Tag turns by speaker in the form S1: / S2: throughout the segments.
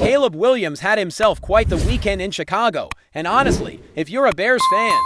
S1: Caleb Williams had himself quite the weekend in Chicago, and honestly, if you're a Bears fan,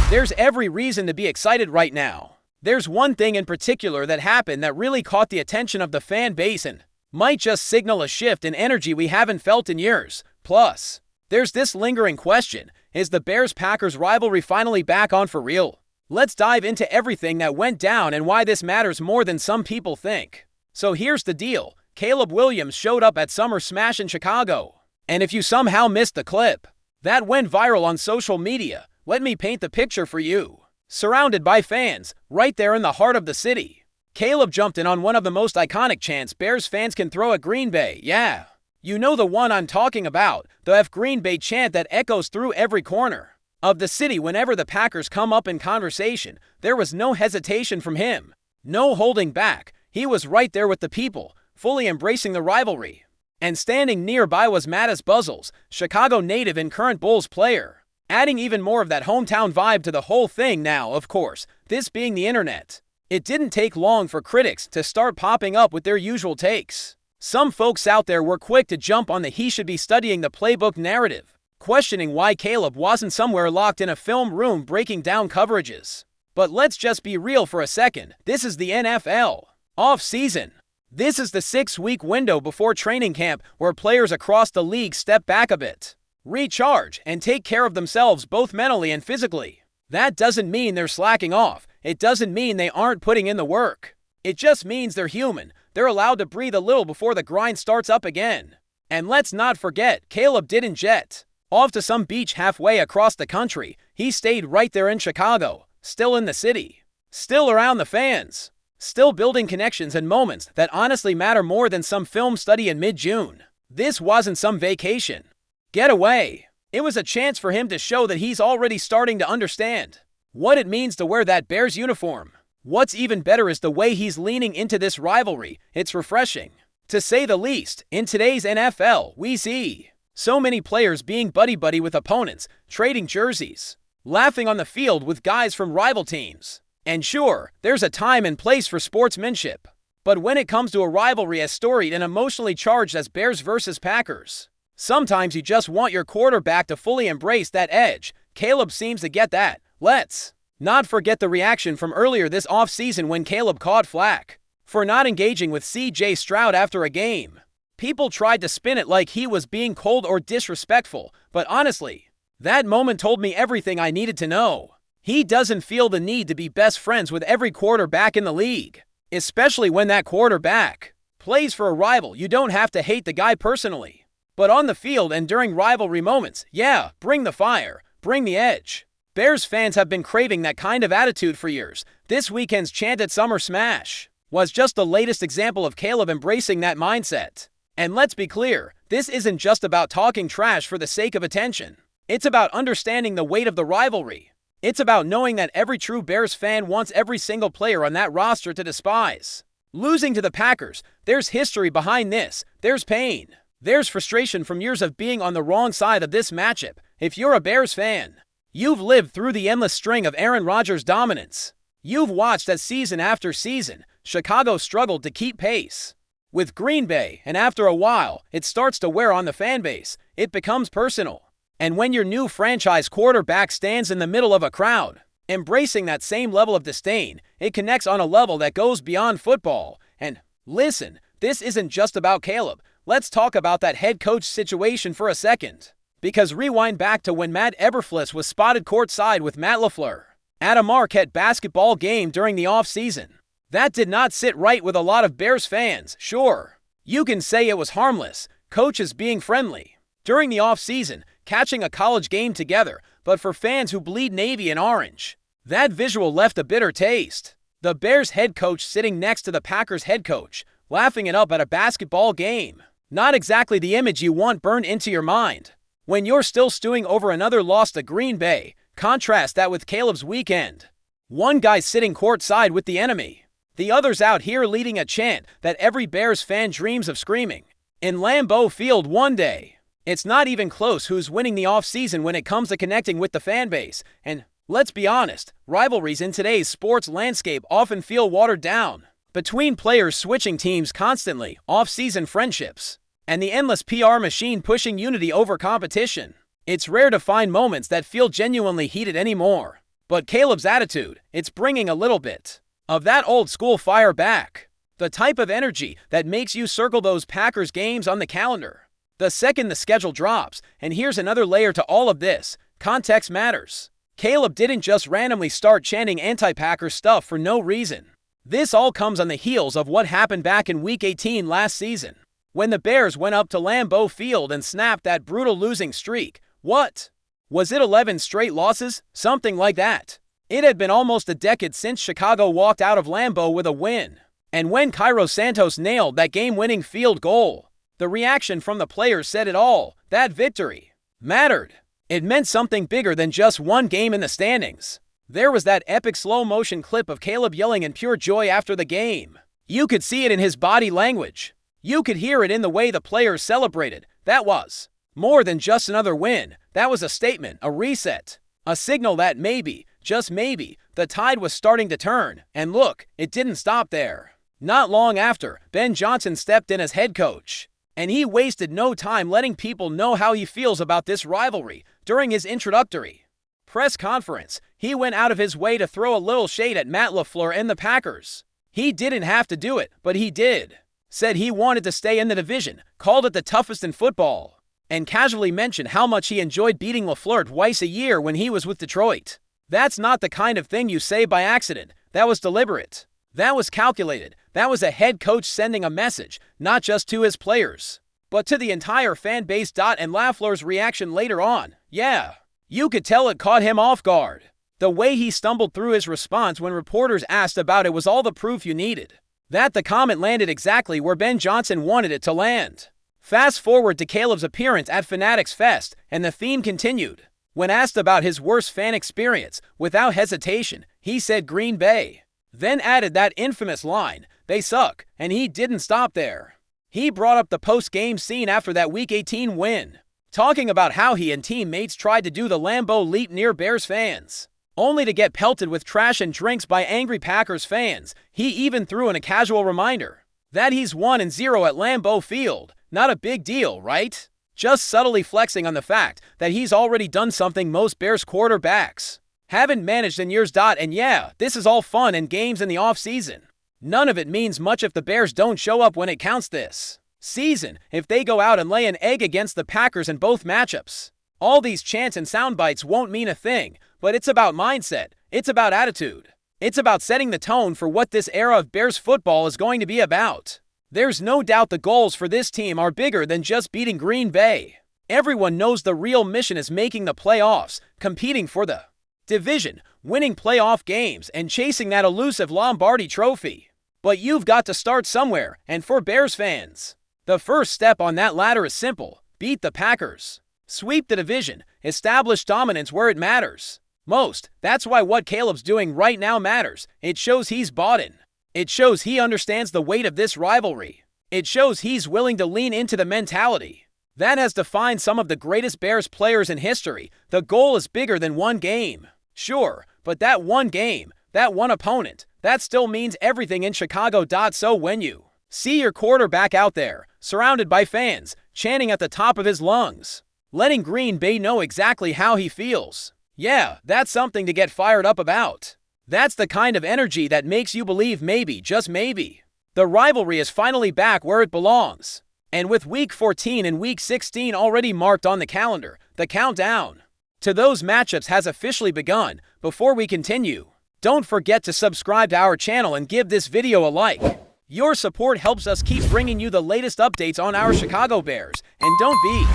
S1: there's every reason to be excited right now. There's one thing in particular that happened that really caught the attention of the fan base and might just signal a shift in energy we haven't felt in years. Plus, there's this lingering question: is the Bears-Packers rivalry finally back on for real? Let's dive into everything that went down and why this matters more than some people think. So here's the deal. Caleb Williams showed up at Summer Smash in Chicago. And if you somehow missed the clip that went viral on social media, let me paint the picture for you. Surrounded by fans, right there in the heart of the city, Caleb jumped in on one of the most iconic chants Bears fans can throw at Green Bay. Yeah, you know the one I'm talking about, the F Green Bay chant that echoes through every corner of the city whenever the Packers come up in conversation. There was no hesitation from him, no holding back. He was right there with the people, fully embracing the rivalry. And standing nearby was Mattis Buzzles, Chicago native and current Bulls player, adding even more of that hometown vibe to the whole thing. Now, of course, this being the internet, it didn't take long for critics to start popping up with their usual takes. Some folks out there were quick to jump on the "he should be studying the playbook" narrative, questioning why Caleb wasn't somewhere locked in a film room breaking down coverages. But let's just be real for a second. This is the NFL off-season. This is the 6-week window before training camp where players across the league step back a bit, recharge, and take care of themselves both mentally and physically. That doesn't mean they're slacking off. It doesn't mean they aren't putting in the work. It just means they're human. They're allowed to breathe a little before the grind starts up again. And let's not forget, Caleb didn't jet off to some beach halfway across the country. He stayed right there in Chicago, still in the city, still around the fans, still building connections and moments that honestly matter more than some film study in mid-June. This wasn't some vacation getaway. It was a chance for him to show that he's already starting to understand what it means to wear that Bears uniform. What's even better is the way he's leaning into this rivalry. It's refreshing, to say the least. In today's NFL, we see so many players being buddy-buddy with opponents, trading jerseys, laughing on the field with guys from rival teams. And sure, there's a time and place for sportsmanship. But when it comes to a rivalry as storied and emotionally charged as Bears versus Packers, sometimes you just want your quarterback to fully embrace that edge. Caleb seems to get that. Let's not forget the reaction from earlier this offseason when Caleb caught flack for not engaging with C.J. Stroud after a game. People tried to spin it like he was being cold or disrespectful, but honestly, that moment told me everything I needed to know. He doesn't feel the need to be best friends with every quarterback in the league, especially when that quarterback plays for a rival. You don't have to hate the guy personally, but on the field and during rivalry moments, yeah, bring the fire, bring the edge. Bears fans have been craving that kind of attitude for years. This weekend's chant at Summer Smash was just the latest example of Caleb embracing that mindset. And let's be clear, this isn't just about talking trash for the sake of attention. It's about understanding the weight of the rivalry. It's about knowing that every true Bears fan wants every single player on that roster to despise. Losing to the Packers, there's history behind this. There's pain. There's frustration from years of being on the wrong side of this matchup. If you're a Bears fan, you've lived through the endless string of Aaron Rodgers' dominance. You've watched as season after season, Chicago struggled to keep pace with Green Bay, and after a while, it starts to wear on the fan base. It becomes personal. And when your new franchise quarterback stands in the middle of a crowd, embracing that same level of disdain, it connects on a level that goes beyond football. And listen, this isn't just about Caleb. Let's talk about that head coach situation for a second. Because rewind back to when Matt Eberflus was spotted courtside with Matt LaFleur at a Marquette basketball game during the offseason. That did not sit right with a lot of Bears fans. Sure, you can say it was harmless, coaches being friendly during the offseason, catching a college game together, but for fans who bleed navy and orange, that visual left a bitter taste. The Bears head coach sitting next to the Packers head coach, laughing it up at a basketball game. Not exactly the image you want burned into your mind when you're still stewing over another loss to Green Bay. Contrast that with Caleb's weekend. One guy sitting courtside with the enemy, the others out here leading a chant that every Bears fan dreams of screaming in Lambeau Field one day. It's not even close who's winning the offseason when it comes to connecting with the fan base. And let's be honest, rivalries in today's sports landscape often feel watered down. Between players switching teams constantly, off-season friendships and the endless PR machine pushing unity over competition. It's rare to find moments that feel genuinely heated anymore. But Caleb's attitude, it's bringing a little bit of that old school fire back. The type of energy that makes you circle those Packers games on the calendar the second the schedule drops. And here's another layer to all of this. Context matters. Caleb didn't just randomly start chanting anti-Packer stuff for no reason. This all comes on the heels of what happened back in Week 18 last season, when the Bears went up to Lambeau Field and snapped that brutal losing streak. What? Was it 11 straight losses? Something like that. It had been almost a decade since Chicago walked out of Lambeau with a win. And when Cairo Santos nailed that game-winning field goal, the reaction from the players said it all. That victory mattered. It meant something bigger than just one game in the standings. There was that epic slow-motion clip of Caleb yelling in pure joy after the game. You could see it in his body language. You could hear it in the way the players celebrated. That was more than just another win. That was a statement, a reset, a signal that maybe, just maybe, the tide was starting to turn. And look, it didn't stop there. Not long after, Ben Johnson stepped in as head coach. And he wasted no time letting people know how he feels about this rivalry. During his introductory press conference, he went out of his way to throw a little shade at Matt LaFleur and the Packers. He didn't have to do it, but he did. Said he wanted to stay in the division, called it the toughest in football, and casually mentioned how much he enjoyed beating LaFleur twice a year when he was with Detroit. That's not the kind of thing you say by accident. That was deliberate. That was calculated. That was a head coach sending a message, not just to his players, but to the entire fan base. And LaFleur's reaction later on, yeah, you could tell it caught him off guard. The way he stumbled through his response when reporters asked about it was all the proof you needed. That the comment landed exactly where Ben Johnson wanted it to land. Fast forward to Caleb's appearance at Fanatics Fest, and the theme continued. When asked about his worst fan experience, without hesitation, he said Green Bay. Then added that infamous line, "They suck," and he didn't stop there. He brought up the post-game scene after that Week 18 win, talking about how he and teammates tried to do the Lambeau leap near Bears fans, only to get pelted with trash and drinks by angry Packers fans. He even threw in a casual reminder that he's 1-0 at Lambeau Field. Not a big deal, right? Just subtly flexing on the fact that he's already done something most Bears quarterbacks haven't managed in years. And yeah, this is all fun and games in the offseason. None of it means much if the Bears don't show up when it counts this season. If they go out and lay an egg against the Packers in both matchups, all these chants and sound bites won't mean a thing. But it's about mindset. It's about attitude. It's about setting the tone for what this era of Bears football is going to be about. There's no doubt the goals for this team are bigger than just beating Green Bay. Everyone knows the real mission is making the playoffs, competing for the division, winning playoff games, and chasing that elusive Lombardi trophy. But you've got to start somewhere, and for Bears fans, the first step on that ladder is simple. Beat the Packers. Sweep the division. Establish dominance where it matters most. That's why what Caleb's doing right now matters. It shows he's bought in. It shows he understands the weight of this rivalry. It shows he's willing to lean into the mentality that has defined some of the greatest Bears players in history. The goal is bigger than one game. Sure, but that one game, that one opponent, that still means everything in Chicago. So when you see your quarterback out there, surrounded by fans, chanting at the top of his lungs, letting Green Bay know exactly how he feels, yeah, that's something to get fired up about. That's the kind of energy that makes you believe maybe, just maybe, the rivalry is finally back where it belongs. And with Week 14 and Week 16 already marked on the calendar, the countdown to those matchups has officially begun. Before we continue, don't forget to subscribe to our channel and give this video a like. Your support helps us keep bringing you the latest updates on our Chicago Bears. And don't be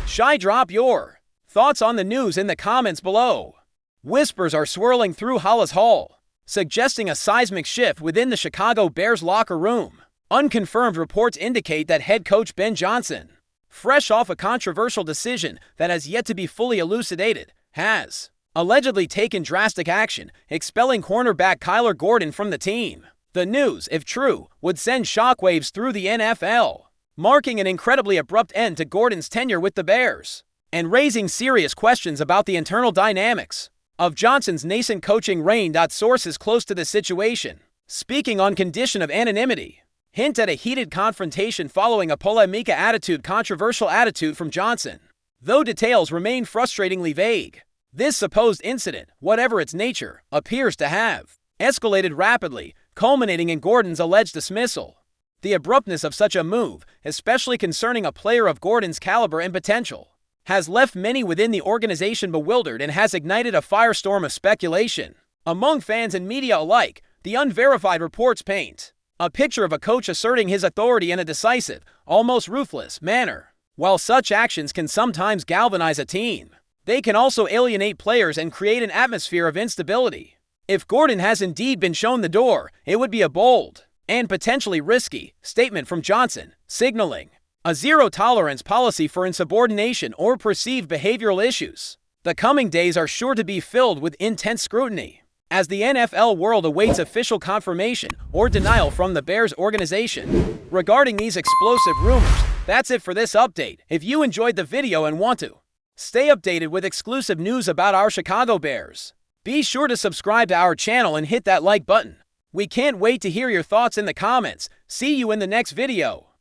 S1: shy, drop your thoughts on the news in the comments below. Whispers are swirling through Hollis Hall, suggesting a seismic shift within the Chicago Bears locker room. Unconfirmed reports indicate that head coach Ben Johnson, fresh off a controversial decision that has yet to be fully elucidated, has allegedly taken drastic action, expelling cornerback KYLER Gordon from the team. The news, if true, would send shockwaves through the NFL, marking an incredibly abrupt end to Gordon's tenure with the Bears, and raising serious questions about the internal dynamics of Johnson's nascent coaching reign. Sources close to the situation, speaking on condition of anonymity, Hint at a heated confrontation following a controversial attitude from Johnson. Though details remain frustratingly vague, this supposed incident, whatever its nature, appears to have escalated rapidly, culminating in Gordon's alleged dismissal. The abruptness of such a move, especially concerning a player of Gordon's caliber and potential, has left many within the organization bewildered and has ignited a firestorm of speculation. Among fans and media alike, the unverified reports paint a picture of a coach asserting his authority in a decisive, almost ruthless manner. While such actions can sometimes galvanize a team, they can also alienate players and create an atmosphere of instability. If Gordon has indeed been shown the door, it would be a bold and potentially risky statement from Johnson, signaling a zero-tolerance policy for insubordination or perceived behavioral issues. The coming days are sure to be filled with intense scrutiny, as the NFL world awaits official confirmation or denial from the Bears organization regarding these explosive rumors. That's it for this update. If you enjoyed the video and want to stay updated with exclusive news about our Chicago Bears, be sure to subscribe to our channel and hit that like button. We can't wait to hear your thoughts in the comments. See you in the next video.